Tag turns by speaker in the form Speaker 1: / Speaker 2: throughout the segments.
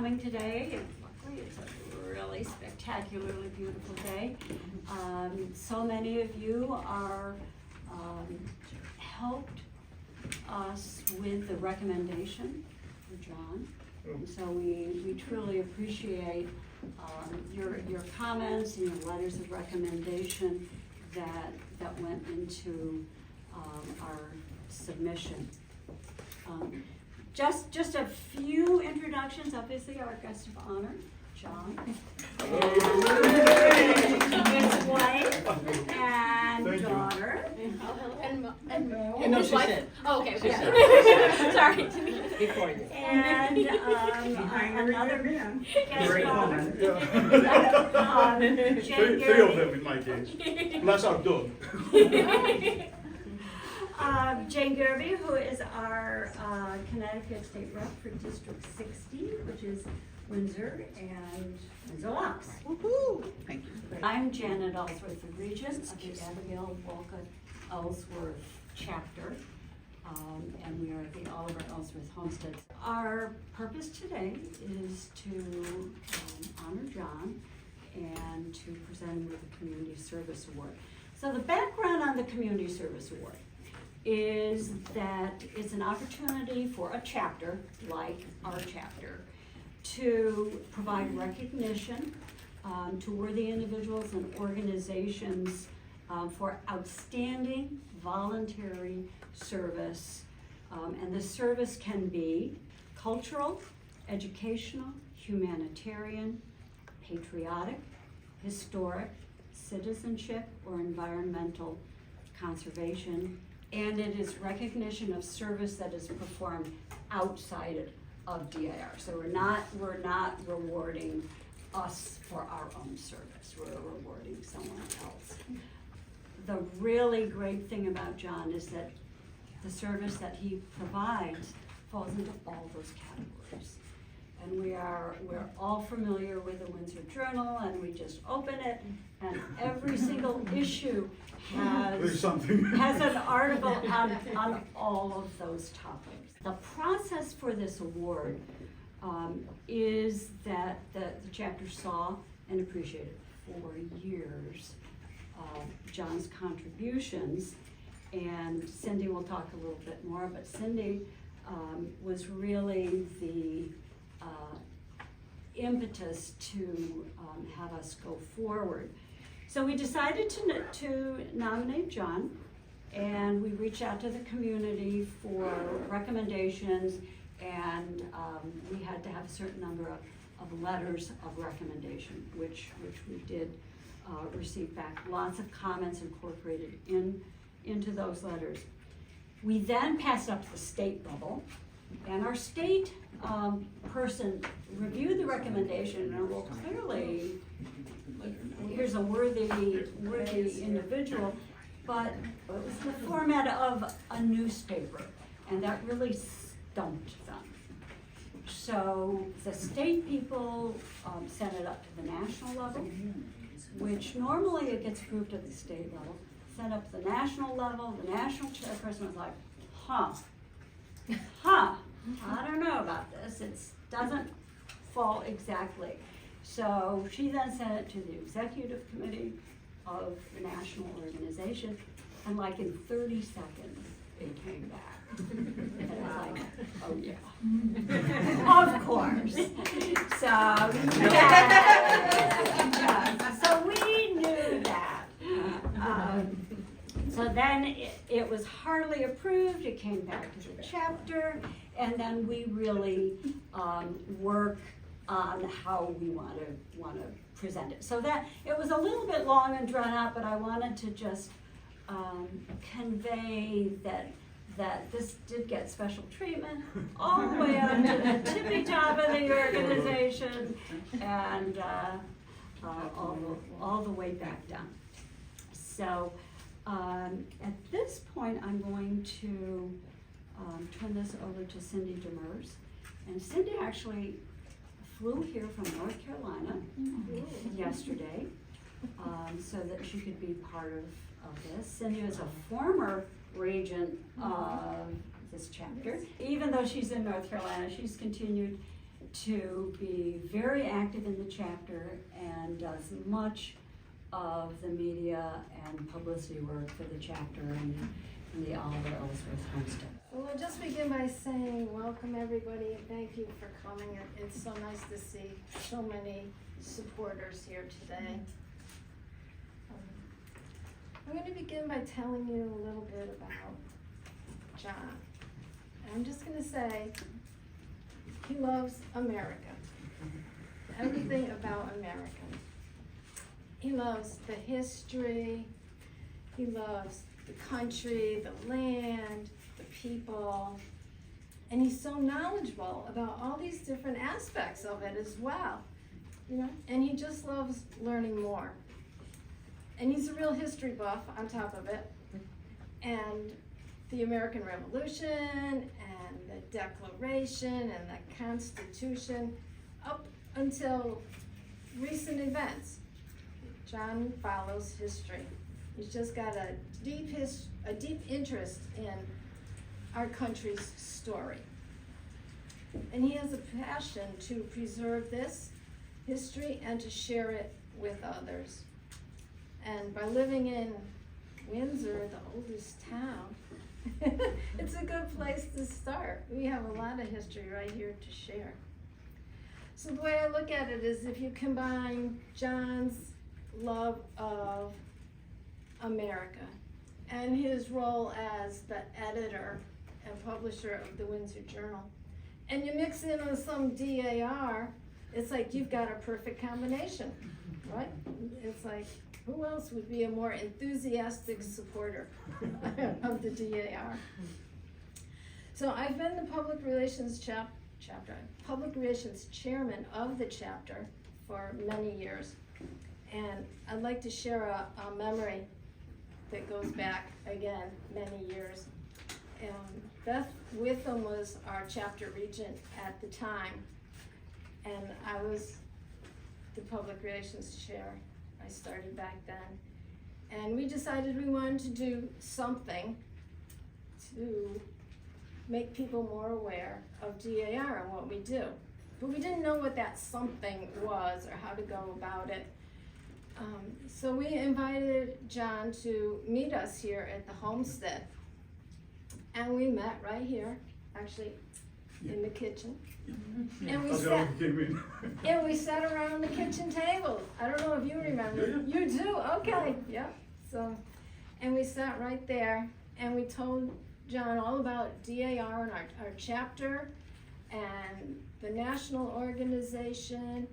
Speaker 1: coming today. Luckily, it's a really spectacularly beautiful day. So many of you are helped us with the recommendation for John. And so we truly appreciate your comments and your letters of recommendation that went into our submission. Just a few introductions. Obviously, our guest of honor, John, and his wife and daughter,
Speaker 2: and his wife. Oh, okay. Sorry. Before you.
Speaker 1: And another guest
Speaker 3: Great
Speaker 1: of
Speaker 3: comment.
Speaker 1: Jane
Speaker 3: Three of them
Speaker 1: Garrity.
Speaker 3: in my case. Unless I'm done.
Speaker 1: Jane Garrity, who is our Connecticut State Rep for District 60, which is Windsor and Windsor Locks.
Speaker 2: Woohoo! Thank you.
Speaker 1: I'm Janet Ellsworth, the regent of the Abigail, Wolcott, Ellsworth chapter, and we are at the Oliver Ellsworth Homestead. Our purpose today is to honor John and to present him with the Community Service Award. So the background on the Community Service Award is that it's an opportunity for a chapter, like our chapter, to provide recognition to worthy individuals and organizations for outstanding voluntary service. And the service can be cultural, educational, humanitarian, patriotic, historic, citizenship, or environmental conservation. And it is recognition of service that is performed outside of DAR. So we're not rewarding us for our own service. We're rewarding someone else. The really great thing about John is that the service that he provides falls into all those categories. And we're all familiar with the Windsor Journal, and we just open it, and every single issue has an article on all of those topics. The process for this award is that the chapter saw and appreciated for years John's contributions, and Cindy will talk a little bit more, but Cindy was really the impetus to have us go forward. So we decided to nominate John, and we reached out to the community for recommendations, and we had to have a certain number of letters of recommendation, which we did receive back. Lots of comments incorporated into those letters. We then passed up to the state level, and our state person reviewed the recommendation, and well, clearly, here's a worthy individual, but it was the format of a newspaper, and that really stumped them. So the state people sent it up to the national level, which normally it gets approved at the state level, sent up to the national level. The national chairperson was like, I don't know about this. It doesn't fall exactly. So she then sent it to the executive committee of the national organization, and like in 30 seconds, it came back. And it was like, oh yeah, of course. So so we knew that. So then it was hardly approved. It came back to the chapter, and then we really work on how we want to present it. So that it was a little bit long and drawn out, but I wanted to just convey that this did get special treatment all the way up to the tippy top of the organization, and all the way back down. So at this point, I'm going to turn this over to Cindy Demers, and Cindy actually flew here from North Carolina yesterday so that she could be part of this. Cindy is a former regent of this chapter. Even though she's in North Carolina, she's continued to be very active in the chapter and does much of the media and publicity work for the chapter in the Oliver Ellsworth Homestead.
Speaker 4: Well, I'll just begin by saying welcome everybody and thank you for coming. It's so nice to see so many supporters here today. I'm going to begin by telling you a little bit about John. I'm just going to say he loves America. Everything about America. He loves the history, he loves the country, the land, the people, and he's so knowledgeable about all these different aspects of it as well, you know, and he just loves learning more. And he's a real history buff on top of it, and the American Revolution, and the Declaration, and the Constitution, up until recent events. John follows history. He's just got a deep interest in our country's story. And he has a passion to preserve this history and to share it with others. And by living in Windsor, the oldest town, it's a good place to start. We have a lot of history right here to share. So the way I look at it is if you combine John's love of America and his role as the editor and publisher of the Windsor Journal, and you mix in with some DAR, it's like you've got a perfect combination, right? It's like, who else would be a more enthusiastic supporter of the DAR? So I've been the public relations public relations chairman of the chapter for many years. And I'd like to share a memory that goes back, again, many years. Beth Witham was our chapter regent at the time, and I was the public relations chair. I started back then. And we decided we wanted to do something to make people more aware of DAR and what we do. But we didn't know what that something was or how to go about it. So we invited John to meet us here at the homestead. And we met right here, actually, in the kitchen. And we sat around the kitchen table. I don't know if you remember.
Speaker 3: Yeah.
Speaker 4: You do? Okay, yeah. So, and we sat right there and we told John all about DAR and our chapter and the national organization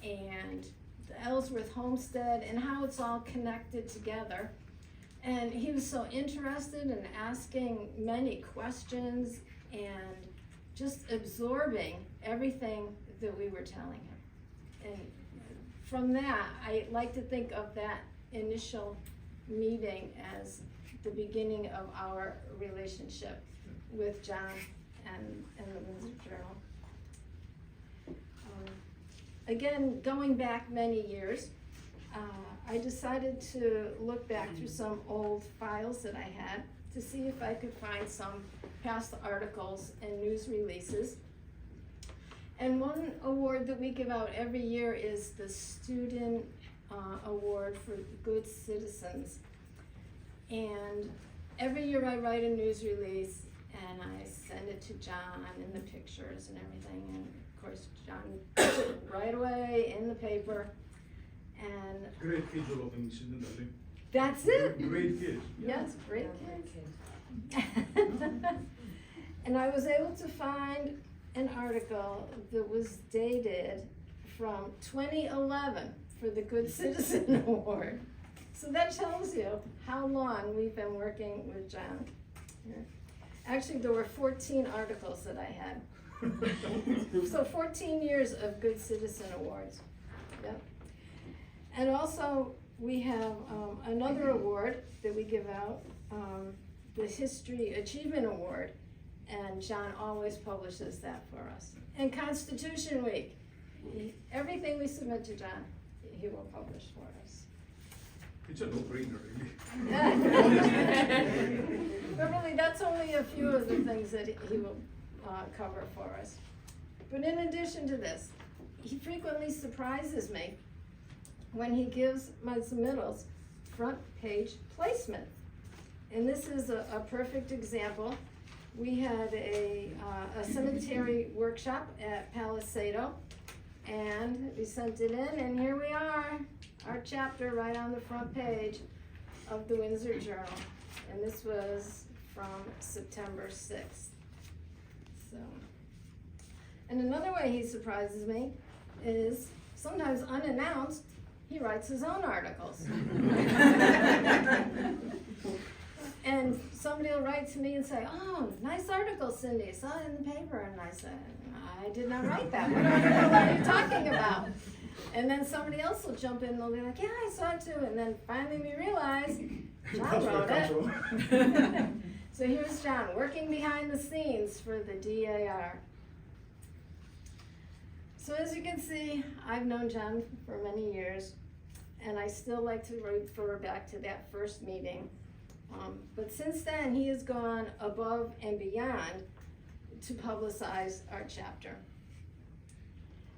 Speaker 4: and the Ellsworth Homestead and how it's all connected together. And he was so interested in asking many questions and just absorbing everything that we were telling him. And from that, I like to think of that initial meeting as the beginning of our relationship with John and the Windsor Journal. Again, going back many years, I decided to look back through some old files that I had to see if I could find some past articles and news releases. And one award that we give out every year is the Student Award for Good Citizens. And every year I write a news release and I send it to John and the pictures and everything. And of course, John puts it right away in the paper. And
Speaker 3: Great kids all over incidentally.
Speaker 4: that's it.
Speaker 3: Great kids.
Speaker 4: Yes, great kids. And I was able to find an article that was dated from 2011 for the Good Citizen Award. So that tells you how long we've been working with John. Actually, there were 14 articles that I had. So 14 years of Good Citizen Awards. Yep. And also, we have another award that we give out, the History Achievement Award, and John always publishes that for us. And Constitution Week, everything we submit to John, he will publish for us.
Speaker 3: It's a no-brainer, really.
Speaker 4: But really, that's only a few of the things that he will cover for us. But in addition to this, he frequently surprises me when he gives my submittals front page placement. And this is a perfect example. We had a cemetery workshop at Palisado, and we sent it in, and here we are, our chapter right on the front page of the Windsor Journal. And this was from September 6th. So, and another way he surprises me is sometimes unannounced, he writes his own articles. And somebody will write to me and say, "Oh, nice article, Cindy, saw it in the paper." And I said, "I did not write that. What article are you talking about?" And then somebody else will jump in and they'll be like, "Yeah, I saw it too." And then finally we realize John wrote it. So here's John working behind the scenes for the DAR. So as you can see, I've known John for many years, and I still like to refer back to that first meeting. But since then, he has gone above and beyond to publicize our chapter.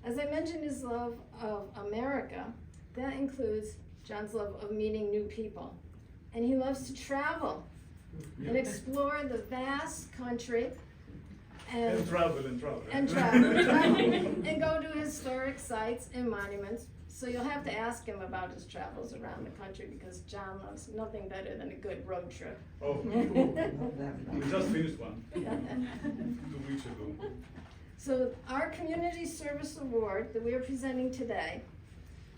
Speaker 4: As I mentioned, his love of America, that includes John's love of meeting new people. And he loves to travel and explore the vast country
Speaker 3: And travel.
Speaker 4: and go to historic sites and monuments. So you'll have to ask him about his travels around the country, because John loves nothing better than a good road trip.
Speaker 3: Oh, we just finished one 2 weeks ago.
Speaker 4: So our Community Service Award that we are presenting today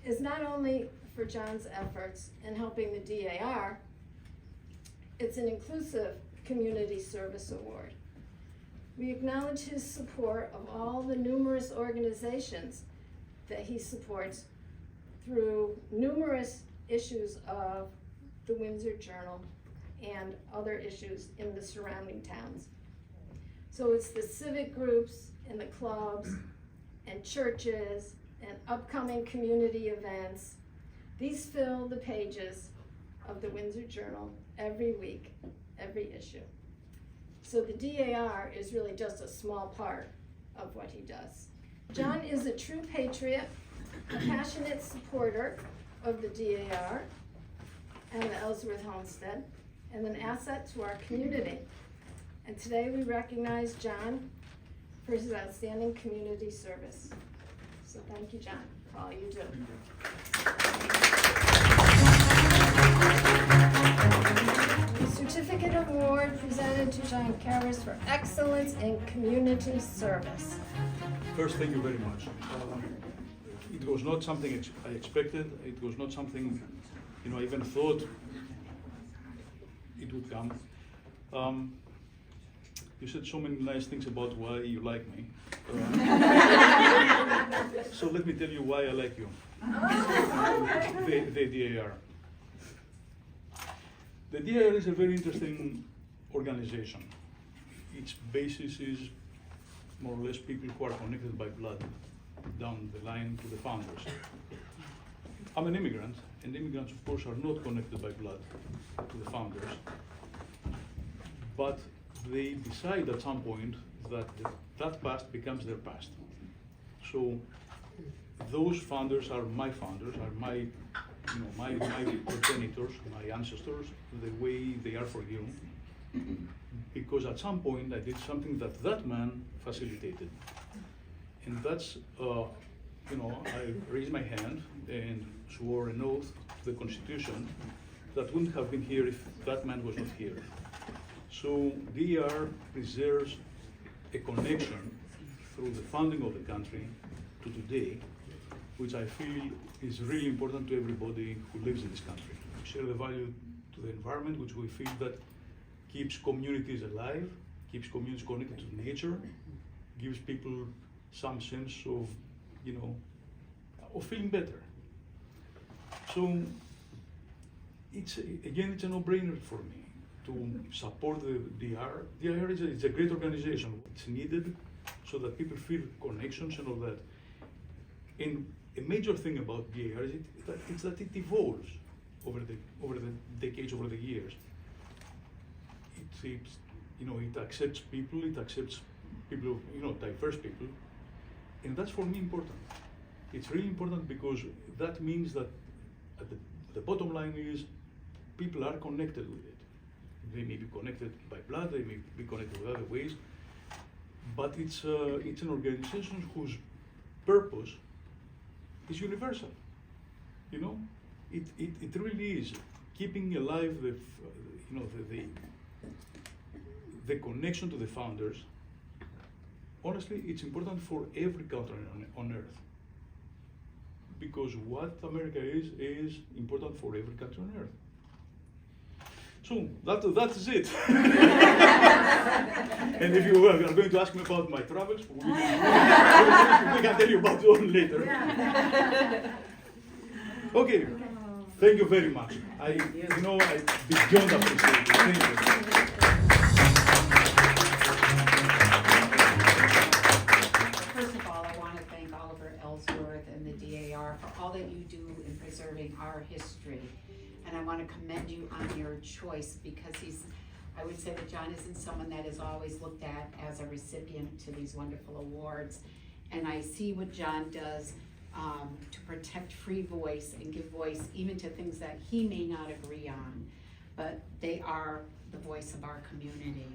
Speaker 4: is not only for John's efforts in helping the DAR, it's an inclusive Community Service Award. We acknowledge his support of all the numerous organizations that he supports through numerous issues of the Windsor Journal and other issues in the surrounding towns. So it's the civic groups and the clubs and churches and upcoming community events. These fill the pages of the Windsor Journal every week, every issue. So the DAR is really just a small part of what he does. John is a true patriot, a passionate supporter of the DAR and the Ellsworth Homestead, and an asset to our community. And today we recognize John for his outstanding community service. So thank you, John, for all you do. The certificate award presented to John Karras for excellence in community service.
Speaker 3: First, thank you very much. It was not something I expected. It was not something, I even thought it would come. You said so many nice things about why you like me. So let me tell you why I like you. The DAR. The DAR is a very interesting organization. Its basis is more or less people who are connected by blood down the line to the founders. I'm an immigrant, and immigrants, of course, are not connected by blood to the founders, but they decide at some point that that past becomes their past. So those founders are my founders, are my progenitors, my ancestors, the way they are for you, because at some point I did something that man facilitated. And that's, I raised my hand and swore an oath to the Constitution that wouldn't have been here if that man was not here. So DAR preserves a connection through the founding of the country to today, which I feel is really important to everybody who lives in this country. We share the value to the environment, which we feel that keeps communities alive, keeps communities connected to nature, gives people some sense of, of feeling better. So it's a no-brainer for me to support the DAR. DAR is a great organization. It's needed so that people feel connections and all that. And a major thing about DAR is that it evolves over the decades, over the years. It accepts people, diverse people, And that's for me important. It's really important because that means that the bottom line is people are connected with it. They may be connected by blood, they may be connected with other ways, but it's an organization whose purpose is universal. You know, it really is keeping alive the connection to the founders. Honestly, it's important for every country on earth. Because what America is important for every country on earth. So that is it. And if you are going to ask me about my travels, we can tell you about it later. Okay, thank you very much. I beyond appreciate it. Thank you.
Speaker 2: First of all, I want to thank Ellsworth and the DAR for all that you do in preserving our history. And I want to commend you on your choice because I would say that John isn't someone that is always looked at as a recipient to these wonderful awards. And I see what John does to protect free voice and give voice even to things that he may not agree on, but they are the voice of our community.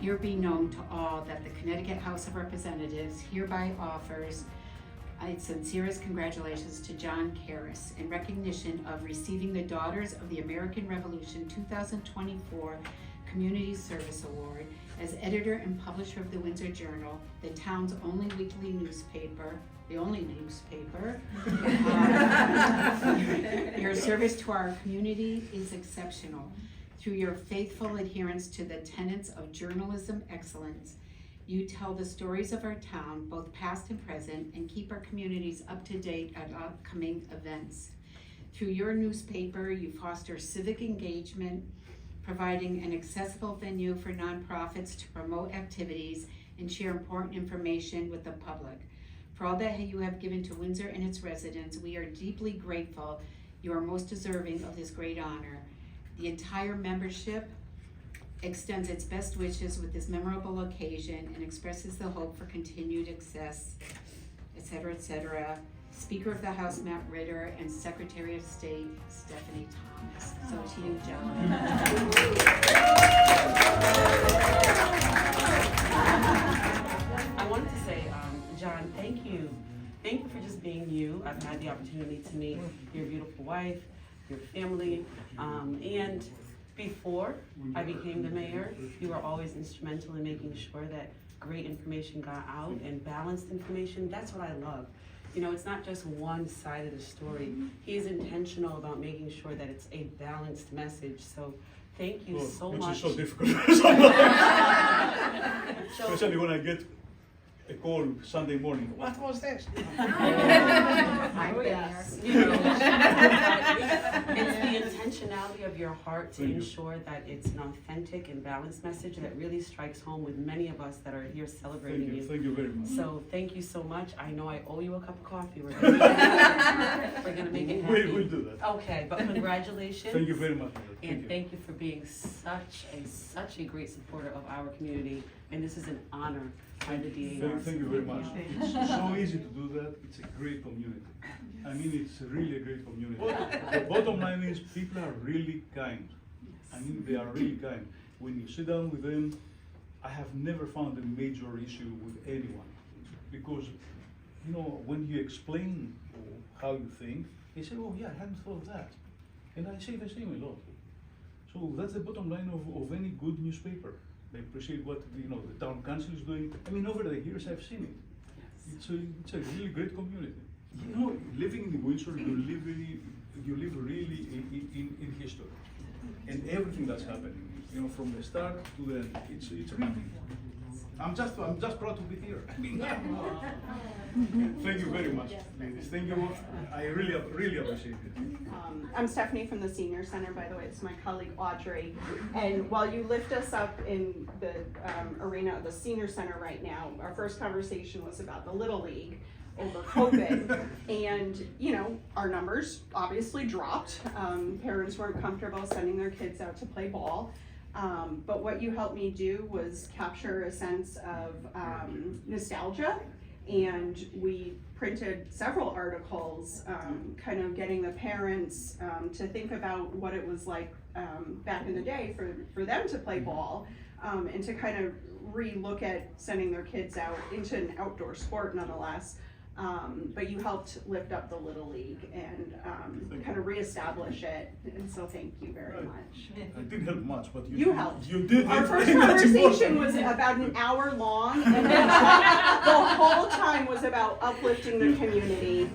Speaker 2: Here be known to all that the Connecticut House of Representatives hereby offers its sincerest congratulations to John Karras in recognition of receiving the Daughters of the American Revolution 2024 Community Service Award as editor and publisher of the Windsor Journal, the town's only weekly newspaper, the only newspaper. Your service to our community is exceptional. Through your faithful adherence to the tenets of journalism excellence, you tell the stories of our town, both past and present, and keep our communities up to date at upcoming events. Through your newspaper, you foster civic engagement, providing an accessible venue for nonprofits to promote activities and share important information with the public. For all that you have given to Windsor and its residents, we are deeply grateful. You are most deserving of this great honor. The entire membership extends its best wishes with this memorable occasion and expresses the hope for continued success, etc., etc. Speaker of the House, Matt Ritter, and Secretary of State, Stephanie Thomas. So to you, John.
Speaker 5: I wanted to say, John, thank you. Thank you for just being you. I've had the opportunity to meet your beautiful wife, your family, and before I became the mayor, you were always instrumental in making sure that great information got out and balanced information. That's what I love. You know, it's not just one side of the story. He's intentional about making sure that it's a balanced message. So thank you so much.
Speaker 3: Which is so difficult. Especially when I get a call Sunday morning. What was this?
Speaker 2: I'm there.
Speaker 5: You know, it's the intentionality of your heart to ensure that it's an authentic and balanced message that really strikes home with many of us that are here celebrating you.
Speaker 3: Thank you very much.
Speaker 5: So thank you so much. I know I owe you a cup of coffee. We're gonna make it happy.
Speaker 3: We'll do that.
Speaker 5: Okay, but congratulations.
Speaker 3: Thank you very much.
Speaker 5: And thank you for being such a great supporter of our community. And this is an honor by the DAR.
Speaker 3: Thank you very much. It's so easy to do that. It's a great community. I mean, it's really a great community. The bottom line is people are really kind. I mean, they are really kind. When you sit down with them, I have never found a major issue with anyone. Because, you know, when you explain how you think, they say, oh yeah, I hadn't thought of that. And I say the same a lot. So that's the bottom line of any good newspaper. They appreciate what the town council is doing. I mean, over the years I've seen it. It's a really great community. You know, living in Windsor, you live really in history, and everything that's happening. You know, from the start to the end. It's really. I'm just proud to be here. I mean, thank you very much, ladies. Thank you. I really appreciate it.
Speaker 6: I'm Stephanie from the Senior Center, by the way. It's my colleague Audrey. And while you lift us up in the arena of the Senior Center right now, our first conversation was about the Little League over COVID. And, you know, our numbers obviously dropped. Parents weren't comfortable sending their kids out to play ball. But what you helped me do was capture a sense of nostalgia, and we printed several articles, kind of getting the parents to think about what it was like back in the day for them to play ball, and to kind of re-look at sending their kids out into an outdoor sport nonetheless. But you helped lift up the Little League and kind of reestablish it, and so thank you very much.
Speaker 3: I didn't help much, but
Speaker 6: You helped.
Speaker 3: You did.
Speaker 6: Our
Speaker 3: it.
Speaker 6: first
Speaker 3: That's
Speaker 6: conversation
Speaker 3: important.
Speaker 6: was about an hour long, and then the whole time was about uplifting the community.